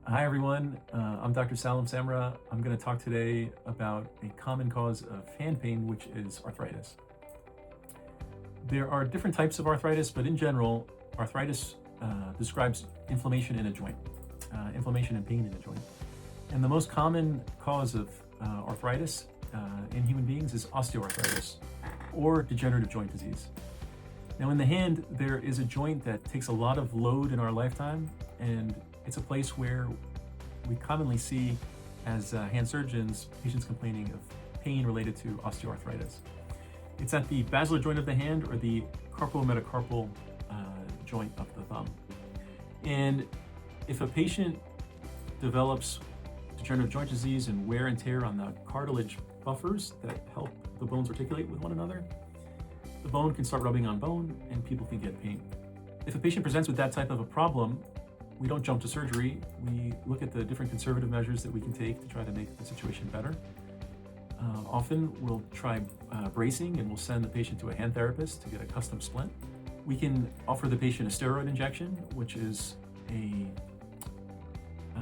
Hi everyone, I'm Dr. Salem Samra. I'm going to talk today about a common cause of hand pain, which is arthritis. There are different types of arthritis, but in general, arthritis describes inflammation in a joint, inflammation and pain in a joint. And the most common cause of arthritis in human beings is osteoarthritis or degenerative joint disease. Now in the hand, there is a joint that takes a lot of load in our lifetime, and it's a place where we commonly see, as hand surgeons, patients complaining of pain related to osteoarthritis. It's at the basilar joint of the hand or the carpometacarpal joint of the thumb. And if a patient develops degenerative joint disease and wear and tear on the cartilage buffers that help the bones articulate with one another, the bone can start rubbing on bone and people can get pain. If a patient presents with that type of a problem, we don't jump to surgery. We look at the different conservative measures that we can take to try to make the situation better. Often we'll try bracing, and we'll send the patient to a hand therapist to get a custom splint. We can offer the patient a steroid injection, which is a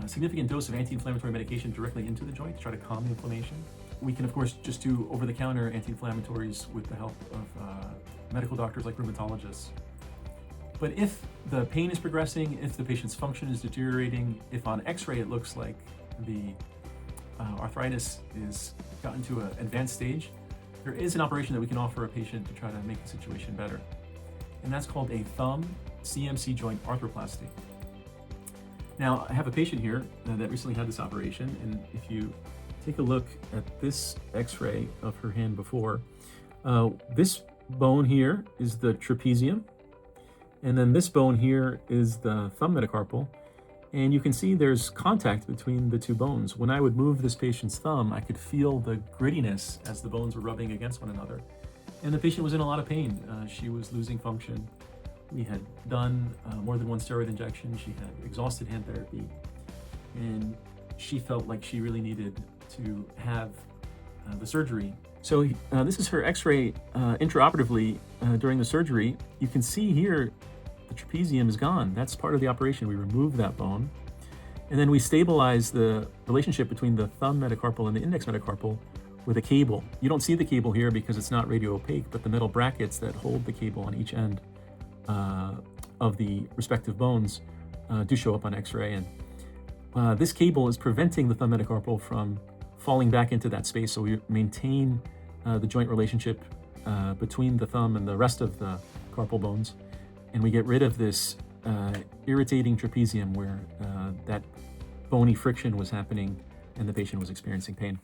significant dose of anti-inflammatory medication directly into the joint to try to calm the inflammation. We can, of course, just do over-the-counter anti-inflammatories with the help of medical doctors like rheumatologists. But if the pain is progressing, if the patient's function is deteriorating, if on x-ray it looks like the arthritis is gotten to an advanced stage, there is an operation that we can offer a patient to try to make the situation better. And that's called a thumb CMC joint arthroplasty. Now, I have a patient here that recently had this operation, and if you take a look at this x-ray of her hand before, this bone here is the trapezium. And then this bone here is the thumb metacarpal. And you can see there's contact between the two bones. When I would move this patient's thumb, I could feel the grittiness as the bones were rubbing against one another. And the patient was in a lot of pain. She was losing function. We had done more than one steroid injection. She had exhausted hand therapy. And she felt like she really needed to have the surgery. So this is her x-ray intraoperatively during the surgery. You can see here the trapezium is gone. That's part of the operation. We remove that bone. And then we stabilize the relationship between the thumb metacarpal and the index metacarpal with a cable. You don't see the cable here because it's not radio opaque, but the metal brackets that hold the cable on each end of the respective bones do show up on x-ray. And this cable is preventing the thumb metacarpal from falling back into that space, so we maintain the joint relationship between the thumb and the rest of the carpal bones, and we get rid of this irritating trapezium where that bony friction was happening and the patient was experiencing pain.